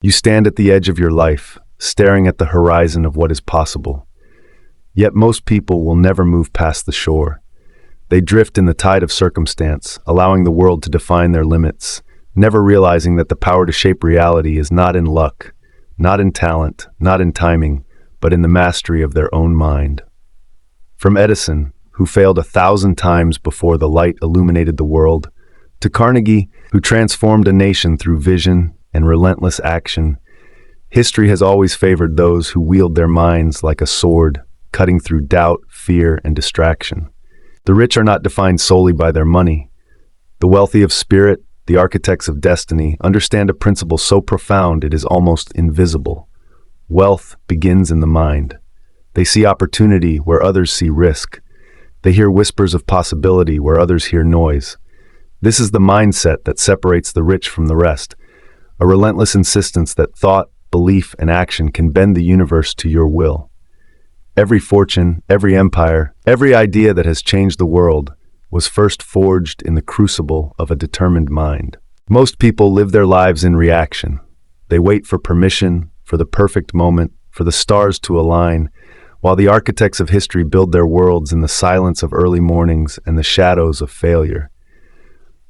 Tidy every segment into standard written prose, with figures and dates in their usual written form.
You stand at the edge of your life, staring at the horizon of what is possible. Yet most people will never move past the shore. They drift in the tide of circumstance, allowing the world to define their limits, never realizing that the power to shape reality is not in luck, not in talent, not in timing, but in the mastery of their own mind. From Edison, who failed 1,000 times before the light illuminated the world, to Carnegie, who transformed a nation through vision and relentless action, history has always favored those who wield their minds like a sword, cutting through doubt, fear, and distraction. The rich are not defined solely by their money. The wealthy of spirit, the architects of destiny, understand a principle so profound it is almost invisible. Wealth begins in the mind. They see opportunity where others see risk. They hear whispers of possibility where others hear noise. This is the mindset that separates the rich from the rest, a relentless insistence that thought, belief, and action can bend the universe to your will. Every fortune, every empire, every idea that has changed the world was first forged in the crucible of a determined mind. Most people live their lives in reaction. They wait for permission, for the perfect moment, for the stars to align, while the architects of history build their worlds in the silence of early mornings and the shadows of failure.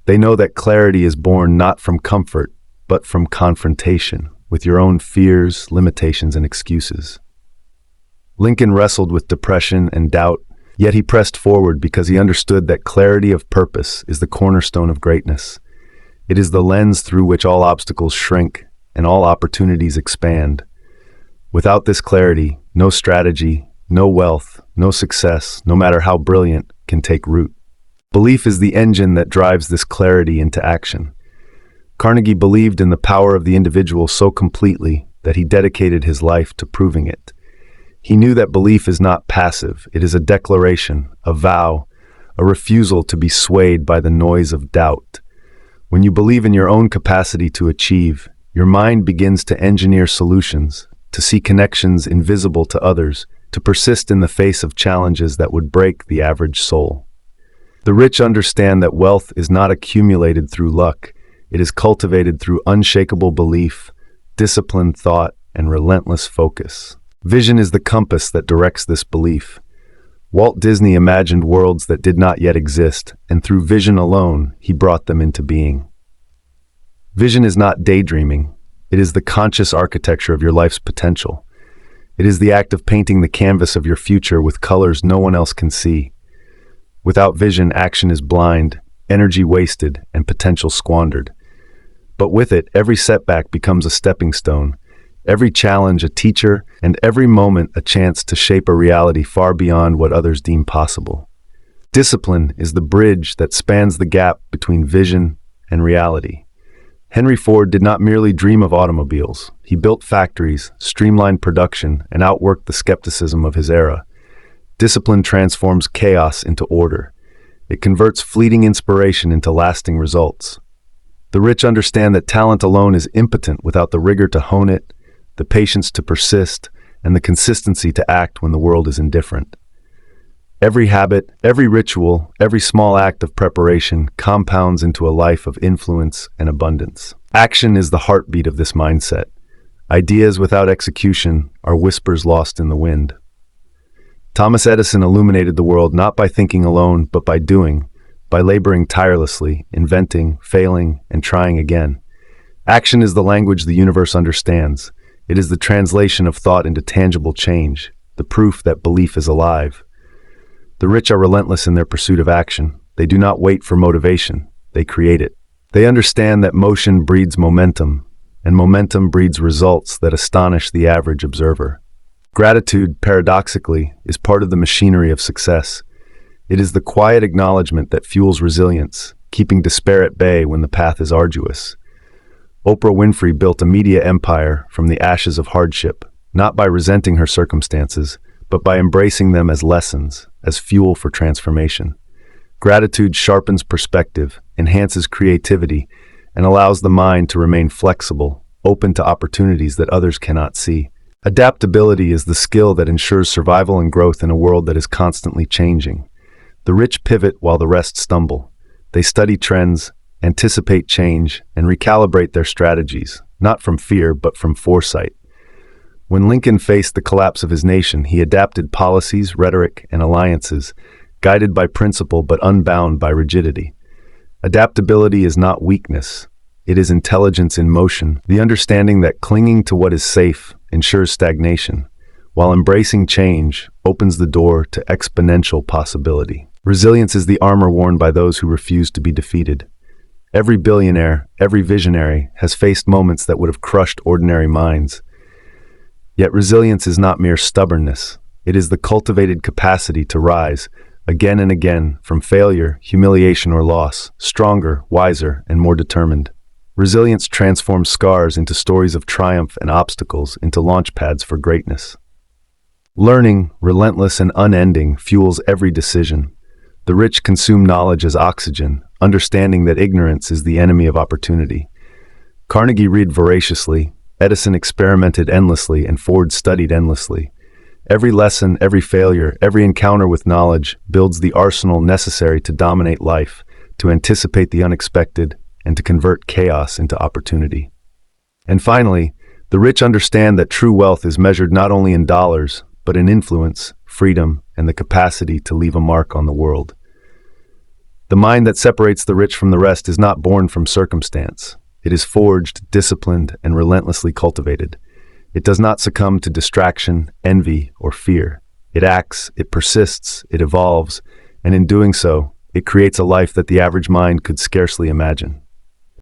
They know that clarity is born not from comfort, but from confrontation with your own fears, limitations, and excuses. Lincoln wrestled with depression and doubt, yet he pressed forward because he understood that clarity of purpose is the cornerstone of greatness. It is the lens through which all obstacles shrink and all opportunities expand. Without this clarity, no strategy, no wealth, no success, no matter how brilliant, can take root. Belief is the engine that drives this clarity into action. Carnegie believed in the power of the individual so completely that he dedicated his life to proving it. He knew that belief is not passive, it is a declaration, a vow, a refusal to be swayed by the noise of doubt. When you believe in your own capacity to achieve, your mind begins to engineer solutions, to see connections invisible to others, to persist in the face of challenges that would break the average soul. The rich understand that wealth is not accumulated through luck, it is cultivated through unshakable belief, disciplined thought, and relentless focus. Vision is the compass that directs this belief. Walt Disney imagined worlds that did not yet exist, and through vision alone, he brought them into being. Vision is not daydreaming. It is the conscious architecture of your life's potential. It is the act of painting the canvas of your future with colors no one else can see. Without vision, action is blind, energy wasted, and potential squandered. But with it, every setback becomes a stepping stone, every challenge a teacher, and every moment a chance to shape a reality far beyond what others deem possible. Discipline is the bridge that spans the gap between vision and reality. Henry Ford did not merely dream of automobiles. He built factories, streamlined production, and outworked the skepticism of his era. Discipline transforms chaos into order. It converts fleeting inspiration into lasting results. The rich understand that talent alone is impotent without the rigor to hone it, the patience to persist, and the consistency to act when the world is indifferent. Every habit, every ritual, every small act of preparation compounds into a life of influence and abundance. Action is the heartbeat of this mindset. Ideas without execution are whispers lost in the wind. Thomas Edison illuminated the world not by thinking alone, but by doing, by laboring tirelessly, inventing, failing, and trying again. Action is the language the universe understands. It is the translation of thought into tangible change, the proof that belief is alive. The rich are relentless in their pursuit of action. They do not wait for motivation, they create it. They understand that motion breeds momentum, and momentum breeds results that astonish the average observer. Gratitude, paradoxically, is part of the machinery of success. It is the quiet acknowledgement that fuels resilience, keeping despair at bay when the path is arduous. Oprah Winfrey built a media empire from the ashes of hardship, not by resenting her circumstances, but by embracing them as lessons, as fuel for transformation. Gratitude sharpens perspective, enhances creativity, and allows the mind to remain flexible, open to opportunities that others cannot see. Adaptability is the skill that ensures survival and growth in a world that is constantly changing. The rich pivot while the rest stumble. They study trends, anticipate change, and recalibrate their strategies, not from fear, but from foresight. When Lincoln faced the collapse of his nation, he adapted policies, rhetoric, and alliances, guided by principle but unbound by rigidity. Adaptability is not weakness. It is intelligence in motion, the understanding that clinging to what is safe ensures stagnation, while embracing change opens the door to exponential possibility. Resilience is the armor worn by those who refuse to be defeated. Every billionaire, every visionary has faced moments that would have crushed ordinary minds. Yet resilience is not mere stubbornness. It is the cultivated capacity to rise, again and again, from failure, humiliation, or loss, stronger, wiser, and more determined. Resilience transforms scars into stories of triumph and obstacles into launch pads for greatness. Learning, relentless and unending, fuels every decision. The rich consume knowledge as oxygen, understanding that ignorance is the enemy of opportunity. Carnegie read voraciously, Edison experimented endlessly, and Ford studied endlessly. Every lesson, every failure, every encounter with knowledge builds the arsenal necessary to dominate life, to anticipate the unexpected, and to convert chaos into opportunity. And finally, the rich understand that true wealth is measured not only in dollars, but in influence, freedom, and the capacity to leave a mark on the world. The mind that separates the rich from the rest is not born from circumstance. It is forged, disciplined, and relentlessly cultivated. It does not succumb to distraction, envy, or fear. It acts, it persists, it evolves, and in doing so, it creates a life that the average mind could scarcely imagine.